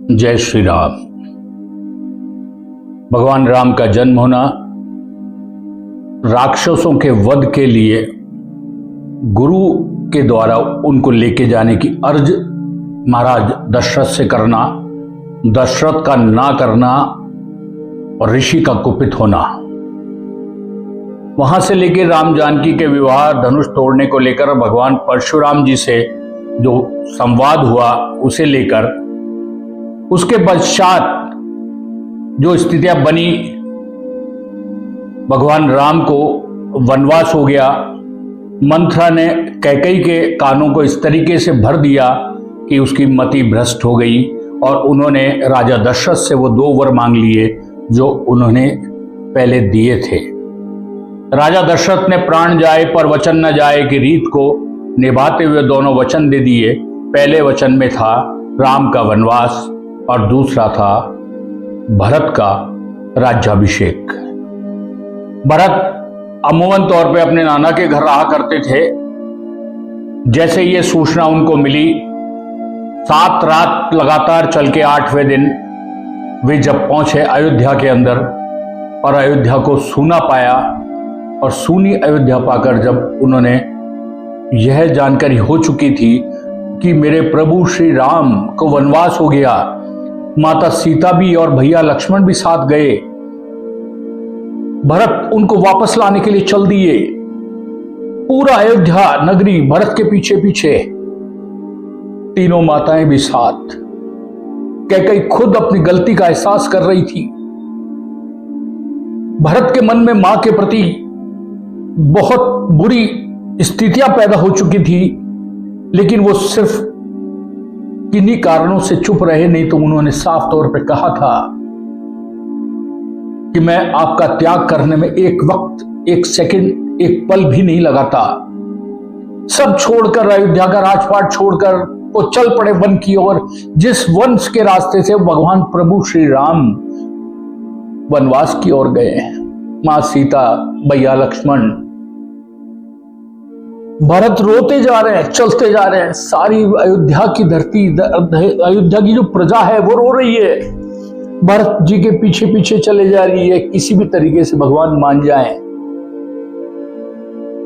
जय श्री राम। भगवान राम का जन्म होना, राक्षसों के वध के लिए गुरु के द्वारा उनको लेके जाने की अर्ज महाराज दशरथ से करना, दशरथ का ना करना और ऋषि का कुपित होना, वहां से लेकर राम जानकी के विवाह, धनुष तोड़ने को लेकर भगवान परशुराम जी से जो संवाद हुआ उसे लेकर, उसके पश्चात जो स्थितियां बनी, भगवान राम को वनवास हो गया। मंथरा ने कैकेयी के कानों को इस तरीके से भर दिया कि उसकी मति भ्रष्ट हो गई और उन्होंने राजा दशरथ से वो 2 वर मांग लिए जो उन्होंने पहले दिए थे। राजा दशरथ ने प्राण जाए पर वचन न जाए की रीत को निभाते हुए दोनों वचन दे दिए। पहले वचन में था राम का वनवास और दूसरा था भरत का राज्याभिषेक। भरत अमूमन तौर पे अपने नाना के घर रहा करते थे। जैसे ये सूचना उनको मिली, 7 रात लगातार चल के 8वें दिन वे जब पहुंचे अयोध्या के अंदर और अयोध्या को सूना पाया, और सूनी अयोध्या पाकर जब उन्होंने यह जानकारी हो चुकी थी कि मेरे प्रभु श्री राम को वनवास हो गया, माता सीता भी और भैया लक्ष्मण भी साथ गए, भरत उनको वापस लाने के लिए चल दिए। पूरा अयोध्या नगरी भरत के पीछे पीछे, तीनों माताएं भी साथ। कैकेयी खुद अपनी गलती का एहसास कर रही थी। भरत के मन में मां के प्रति बहुत बुरी स्थितियां पैदा हो चुकी थी, लेकिन वो सिर्फ किन्हीं कारणों से चुप रहे, नहीं तो उन्होंने साफ तौर पे कहा था कि मैं आपका त्याग करने में एक वक्त, एक सेकंड, एक पल भी नहीं लगाता। सब छोड़कर, अयोध्या का राजपाट छोड़कर वो चल पड़े वन की ओर, जिस वंश के रास्ते से भगवान प्रभु श्री राम वनवास की ओर गए। मां सीता, भैया लक्ष्मण, भरत रोते जा रहे हैं, चलते जा रहे हैं। सारी अयोध्या की धरती, अयोध्या की जो प्रजा है वो रो रही है, भरत जी के पीछे पीछे चले जा रही है, किसी भी तरीके से भगवान मान जाएं।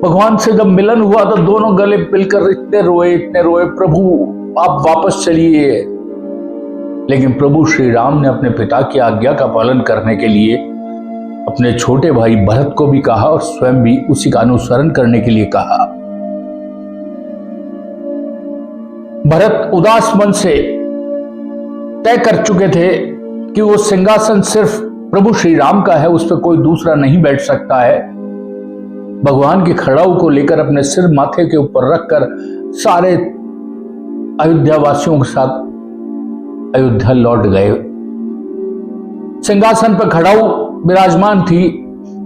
भगवान से जब मिलन हुआ तो दोनों गले मिलकर इतने रोए, प्रभु आप वापस चलिए। लेकिन प्रभु श्री राम ने अपने पिता की आज्ञा का पालन करने के लिए अपने छोटे भाई भरत को भी कहा और स्वयं भी उसी का अनुसरण करने के लिए कहा। भरत उदास मन से तय कर चुके थे कि वो सिंहासन सिर्फ प्रभु श्री राम का है, उस पर कोई दूसरा नहीं बैठ सकता है। भगवान के खड़ाऊ को लेकर अपने सिर माथे के ऊपर रखकर सारे अयोध्या वासियों के साथ अयोध्या लौट गए। सिंहासन पर खड़ाऊ विराजमान थी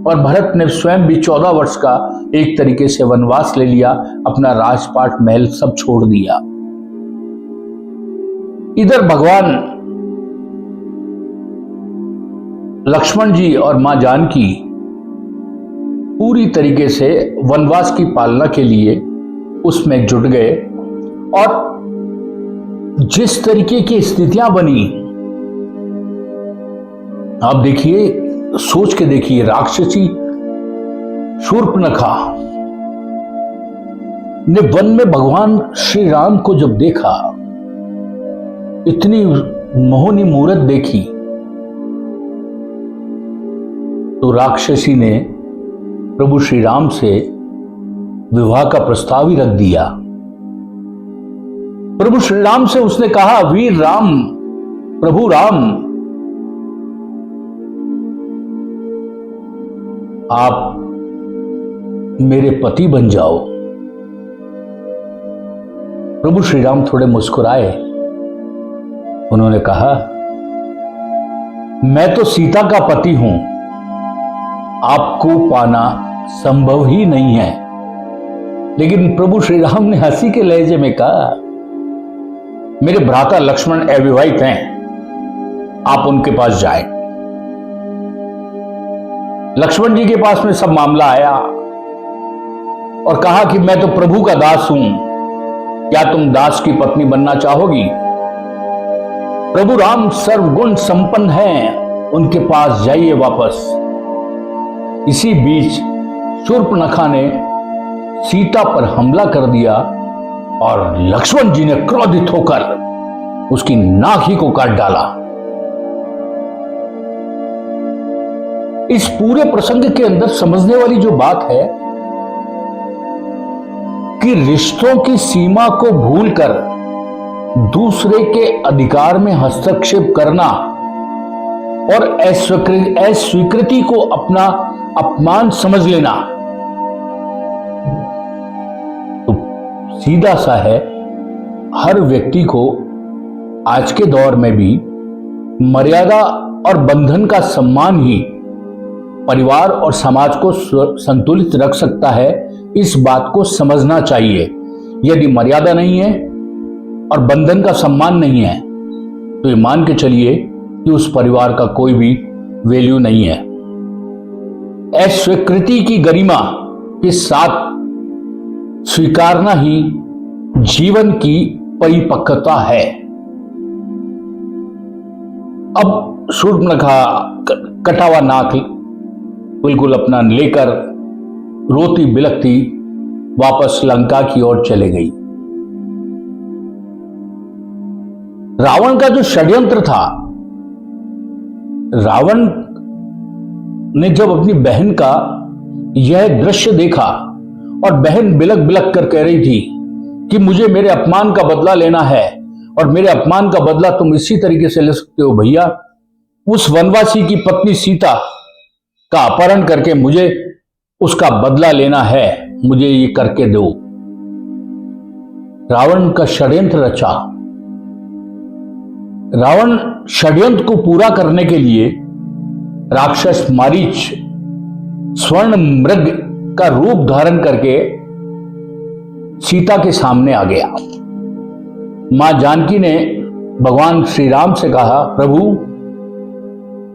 और भरत ने स्वयं भी 14 वर्ष का एक तरीके से वनवास ले लिया, अपना राजपाट महल सब छोड़ दिया। इधर भगवान लक्ष्मण जी और मां जानकी पूरी तरीके से वनवास की पालना के लिए उसमें जुट गए। और जिस तरीके की स्थितियां बनी, आप देखिए, सोच के देखिए, राक्षसी शूर्पणखा ने वन में भगवान श्री राम को जब देखा, इतनी मोहनी मूरत देखी, तो राक्षसी ने प्रभु श्री राम से विवाह का प्रस्ताव ही रख दिया। प्रभु श्री राम से उसने कहा, वीर राम, प्रभु राम, आप मेरे पति बन जाओ। प्रभु श्री राम थोड़े मुस्कुराए, उन्होंने कहा, मैं तो सीता का पति हूं, आपको पाना संभव ही नहीं है। लेकिन प्रभु श्री राम ने हंसी के लहजे में कहा, मेरे भ्राता लक्ष्मण अविवाहित हैं, आप उनके पास जाएं। लक्ष्मण जी के पास में सब मामला आया और कहा कि मैं तो प्रभु का दास हूं, क्या तुम दास की पत्नी बनना चाहोगी? प्रभु राम सर्वगुण संपन्न हैं, उनके पास जाइए वापस। इसी बीच शूर्पणखा ने सीता पर हमला कर दिया और लक्ष्मण जी ने क्रोधित होकर उसकी नाक ही को काट डाला। इस पूरे प्रसंग के अंदर समझने वाली जो बात है कि रिश्तों की सीमा को भूलकर दूसरे के अधिकार में हस्तक्षेप करना और अस्वीकृति को अपना अपमान समझ लेना तो सीधा सा है। हर व्यक्ति को आज के दौर में भी मर्यादा और बंधन का सम्मान ही परिवार और समाज को संतुलित रख सकता है। इस बात को समझना चाहिए। यदि मर्यादा नहीं है और बंधन का सम्मान नहीं है तो ये मान के चलिए कि उस परिवार का कोई भी वैल्यू नहीं है। अस्वीकृति की गरिमा के साथ स्वीकारना ही जीवन की परिपक्वता है। अब शूर्पणखा कटा हुआ नाक बिल्कुल अपना लेकर रोती बिलखती वापस लंका की ओर चले गई। रावण का जो षड्यंत्र था, रावण ने जब अपनी बहन का यह दृश्य देखा और बहन बिलख बिलख कर कह रही थी कि मुझे मेरे अपमान का बदला लेना है और मेरे अपमान का बदला तुम इसी तरीके से ले सकते हो भैया, उस वनवासी की पत्नी सीता का अपहरण करके मुझे उसका बदला लेना है, मुझे ये करके दो। रावण का षड्यंत्र रचा। रावण षड्यंत्र को पूरा करने के लिए राक्षस मारीच स्वर्ण मृग का रूप धारण करके सीता के सामने आ गया। मां जानकी ने भगवान श्री राम से कहा, प्रभु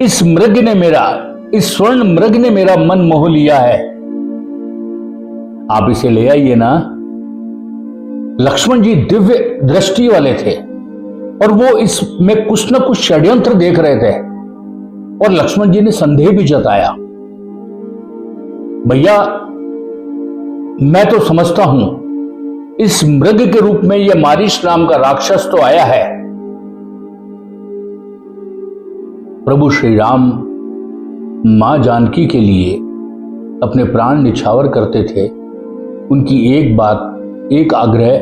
इस स्वर्ण मृग ने मेरा मन मोह लिया है, आप इसे ले आइए ना। लक्ष्मण जी दिव्य दृष्टि वाले थे और वो इसमें कुछ न कुछ षड्यंत्र देख रहे थे और लक्ष्मण जी ने संदेह भी जताया। भैया मैं तो समझता हूं इस मृग के रूप में यह मारीच नाम का राक्षस तो आया है। प्रभु श्री राम मां जानकी के लिए अपने प्राण निछावर करते थे। उनकी एक बात, एक आग्रह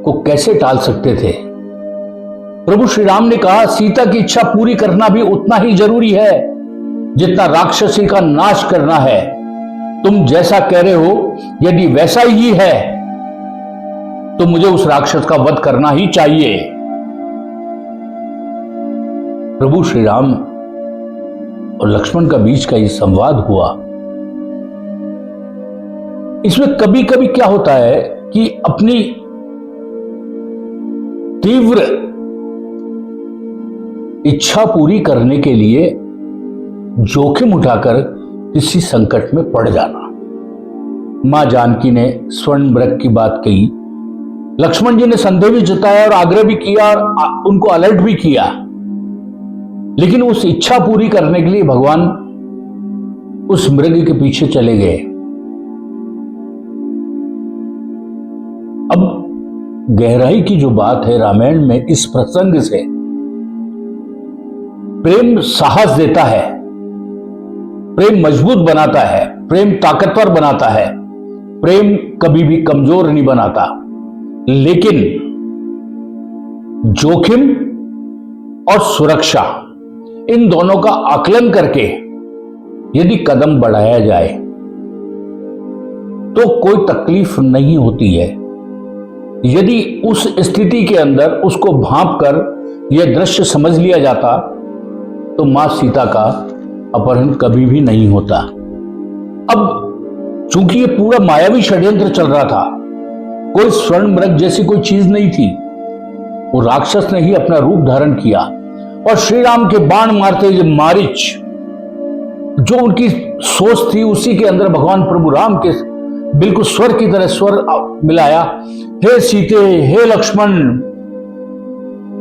को कैसे टाल सकते थे। प्रभु श्री राम ने कहा, सीता की इच्छा पूरी करना भी उतना ही जरूरी है जितना राक्षसी का नाश करना है। तुम जैसा कह रहे हो यदि वैसा ही है तो मुझे उस राक्षस का वध करना ही चाहिए। प्रभु श्री राम और लक्ष्मण का बीच का ये संवाद हुआ। इसमें कभी कभी क्या होता है कि अपनी तीव्र इच्छा पूरी करने के लिए जोखिम उठाकर किसी संकट में पड़ जाना। मां जानकी ने स्वर्ण मृग की बात कही, लक्ष्मण जी ने संदेह भी जताया और आग्रह भी किया और उनको अलर्ट भी किया, लेकिन उस इच्छा पूरी करने के लिए भगवान उस मृग के पीछे चले गए। अब गहराई की जो बात है रामायण में, इस प्रसंग से प्रेम साहस देता है, प्रेम मजबूत बनाता है, प्रेम ताकतवर बनाता है, प्रेम कभी भी कमजोर नहीं बनाता। लेकिन जोखिम और सुरक्षा इन दोनों का आकलन करके यदि कदम बढ़ाया जाए तो कोई तकलीफ नहीं होती है। यदि उस स्थिति के अंदर उसको भांप कर यह दृश्य समझ लिया जाता तो मां सीता का अपहरण कभी भी नहीं होता। अब चूंकि ये पूरा मायावी षड्यंत्र चल रहा था, कोई स्वर्ण मृग जैसी कोई चीज नहीं थी, वो राक्षस ने ही अपना रूप धारण किया और श्री राम के बाण मारते हुए मारीच, जो उनकी सोच थी उसी के अंदर भगवान प्रभु राम के बिल्कुल स्वर की तरह स्वर मिलाया, हे सीते, हे लक्ष्मण,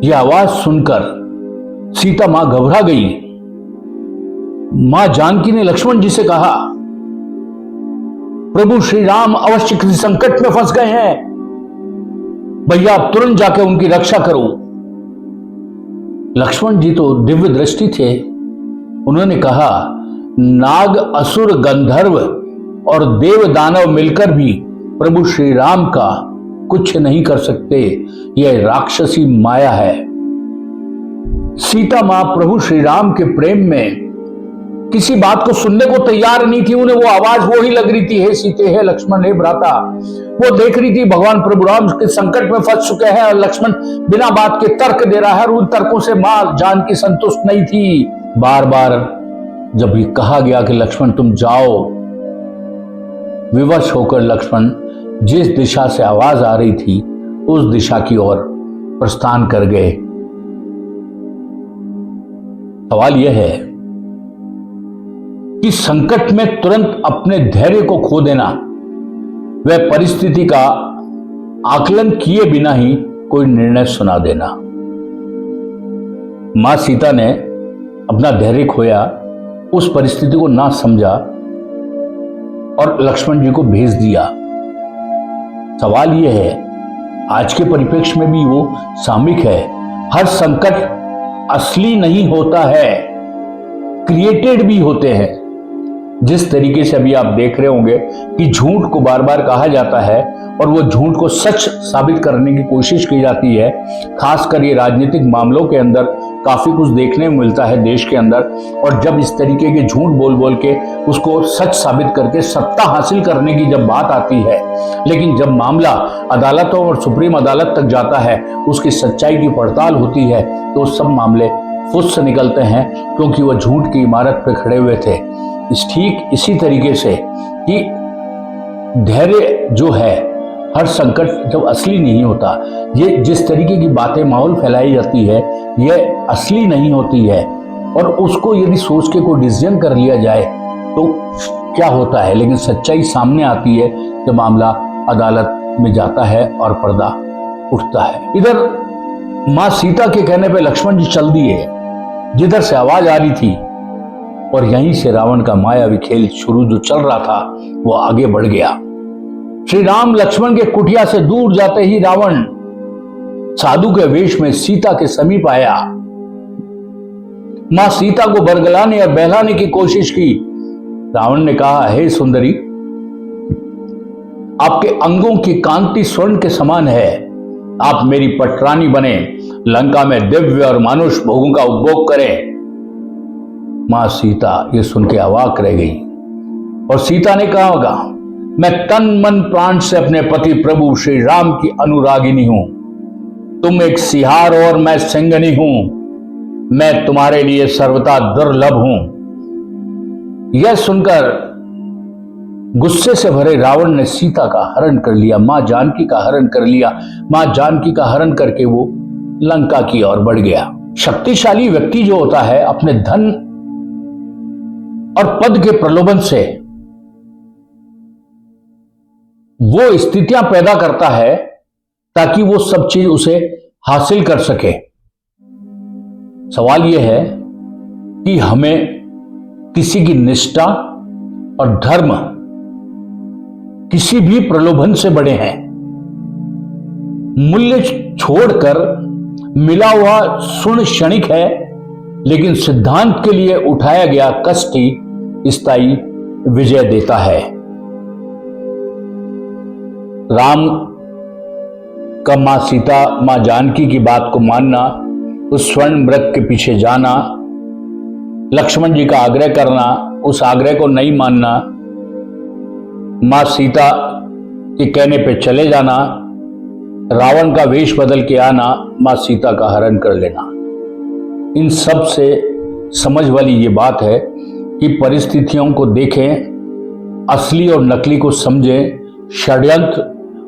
यह आवाज सुनकर सीता मां घबरा गई। मां जानकी ने लक्ष्मण जी से कहा, प्रभु श्री राम अवश्य किसी संकट में फंस गए हैं, भैया आप तुरंत जाकर उनकी रक्षा करो। लक्ष्मण जी तो दिव्य दृष्टि थे। उन्होंने कहा, नाग, असुर, गंधर्व और देव दानव मिलकर भी प्रभु श्री राम का कुछ नहीं कर सकते, यह राक्षसी माया है। सीता मां प्रभु श्री राम के प्रेम में किसी बात को सुनने को तैयार नहीं थी। उन्हें वो आवाज वो ही लग रही थी, हे सीते, हे लक्ष्मण, हे भ्राता। वो देख रही थी भगवान प्रभु राम के संकट में फंस चुके हैं और लक्ष्मण बिना बात के तर्क दे रहा है और उन तर्कों से मां जानकी संतुष्ट नहीं थी। बार बार जब ये कहा गया कि लक्ष्मण तुम जाओ, विवश होकर लक्ष्मण जिस दिशा से आवाज आ रही थी उस दिशा की ओर प्रस्थान कर गए। सवाल यह है कि संकट में तुरंत अपने धैर्य को खो देना, वह परिस्थिति का आकलन किए बिना ही कोई निर्णय सुना देना। मां सीता ने अपना धैर्य खोया, उस परिस्थिति को ना समझा और लक्ष्मण जी को भेज दिया। सवाल यह है, आज के परिप्रेक्ष्य में भी वो सामयिक है। हर संकट असली नहीं होता है, क्रिएटेड भी होते हैं। जिस तरीके से अभी आप देख रहे होंगे कि झूठ को बार बार कहा जाता है और वो झूठ को सच साबित करने की कोशिश की जाती है, खासकर ये राजनीतिक मामलों के अंदर काफी कुछ देखने में मिलता है देश के अंदर। और जब इस तरीके के झूठ बोल बोल के उसको सच साबित करके सत्ता हासिल करने की जब बात आती है, लेकिन जब मामला अदालतों और सुप्रीम अदालत तक जाता है, उसकी सच्चाई की पड़ताल होती है, तो सब मामले फुस से निकलते हैं, क्योंकि वह झूठ की इमारत पर खड़े हुए थे। ठीक इसी तरीके से कि धैर्य जो है, हर संकट जब असली नहीं होता, ये जिस तरीके की बातें माहौल फैलाई जाती है, यह असली नहीं होती है। और उसको यदि सोच के कोई डिसीजन कर लिया जाए तो क्या होता है, लेकिन सच्चाई सामने आती है जब मामला अदालत में जाता है और पर्दा उठता है। इधर मां सीता के कहने पे लक्ष्मण जी चल दिए जिधर से आवाज आ रही थी, और यहीं से रावण का मायावी खेल शुरू जो चल रहा था वो आगे बढ़ गया। श्री राम लक्ष्मण के कुटिया से दूर जाते ही रावण साधु के वेश में सीता के समीप आया। मां सीता को बरगलाने और बहलाने की कोशिश की। रावण ने कहा, हे सुंदरी, आपके अंगों की कांति स्वर्ण के समान है, आप मेरी पटरानी बने, लंका में दिव्य और मानुष भोगों का उपभोग करें। मां सीता ये सुन के अवाक रह गई और सीता ने कहा होगा, मैं तन मन प्राण से अपने पति प्रभु श्री राम की अनुरागिनी हूं। तुम एक सिहार और मैं सिंगनी हूं। मैं तुम्हारे लिए सर्वथा दुर्लभ हूं। यह सुनकर गुस्से से भरे रावण ने सीता का हरण कर लिया, मां जानकी का हरण कर लिया। मां जानकी का हरण करके वो लंका की ओर बढ़ गया। शक्तिशाली व्यक्ति जो होता है, अपने धन और पद के प्रलोभन से वो स्थितियां पैदा करता है ताकि वो सब चीज उसे हासिल कर सके। सवाल यह है कि हमें किसी की निष्ठा और धर्म किसी भी प्रलोभन से बड़े हैं। मूल्य छोड़कर मिला हुआ सुन क्षणिक है, लेकिन सिद्धांत के लिए उठाया गया कष्ट ही स्थायी विजय देता है। राम का मां सीता, मां जानकी की बात को मानना, उस स्वर्ण मृग के पीछे जाना, लक्ष्मण जी का आग्रह करना, उस आग्रह को नहीं मानना, मां सीता के कहने पे चले जाना, रावण का वेश बदल के आना, मां सीता का हरण कर लेना, इन सब से समझ वाली ये बात है कि परिस्थितियों को देखें, असली और नकली को समझें, षड्यंत्र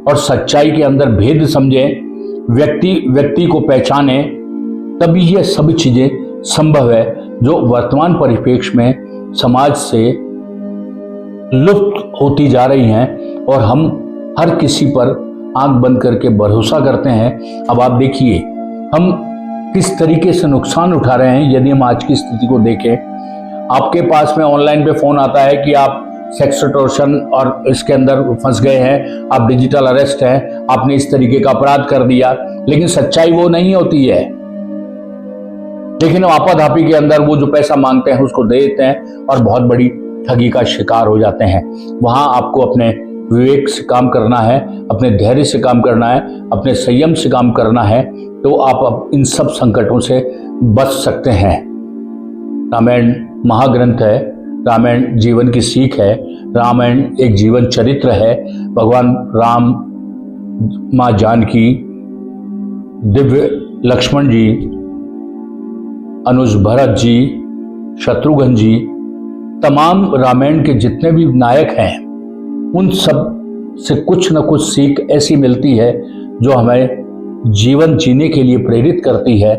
और सच्चाई के अंदर भेद समझें, व्यक्ति को पहचानें, तभी ये सभी चीजें संभव है जो वर्तमान परिप्रेक्ष्य में समाज से लुप्त होती जा रही हैं और हम हर किसी पर आंख बंद करके भरोसा करते हैं। अब आप देखिए, हम किस तरीके से नुकसान उठा रहे हैं। यदि हम आज की स्थिति को देखें, आपके पास में ऑनलाइन पे फोन आता है कि आप सेक्स एक्सटॉर्शन और इसके अंदर फंस गए हैं, आप डिजिटल अरेस्ट हैं, आपने इस तरीके का अपराध कर दिया, लेकिन सच्चाई वो नहीं होती है। लेकिन आपाधापी के अंदर वो जो पैसा मांगते हैं उसको दे देते हैं और बहुत बड़ी ठगी का शिकार हो जाते हैं। वहां आपको अपने विवेक से काम करना है, अपने धैर्य से काम करना है, अपने संयम से काम करना है, तो आप अब इन सब संकटों से बच सकते हैं। रामायण महाग्रंथ है, रामायण जीवन की सीख है, रामायण एक जीवन चरित्र है। भगवान राम, माँ जानकी, दिव्य लक्ष्मण जी, अनुज भरत जी, शत्रुघ्न जी, तमाम रामायण के जितने भी नायक हैं, उन सब से कुछ न कुछ सीख ऐसी मिलती है जो हमें जीवन जीने के लिए प्रेरित करती है।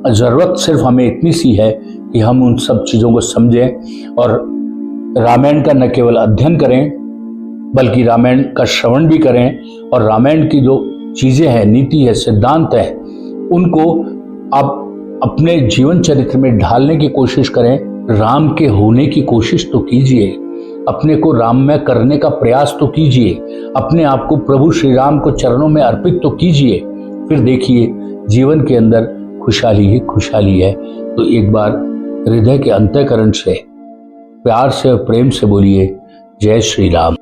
ज़रूरत सिर्फ हमें इतनी सी है कि हम उन सब चीज़ों को समझें और रामायण का न केवल अध्ययन करें बल्कि रामायण का श्रवण भी करें और रामायण की जो चीज़ें हैं, नीति है, सिद्धांत है, उनको आप अपने जीवन चरित्र में ढालने की कोशिश करें। राम के होने की कोशिश तो कीजिए, अपने को राम में करने का प्रयास तो कीजिए, अपने आप को प्रभु श्री राम को चरणों में अर्पित तो कीजिए। फिर देखिए जीवन के अंदर खुशहाली ही खुशहाली है। तो एक बार हृदय के अंतःकरण से प्यार से और प्रेम से बोलिए, जय श्री राम।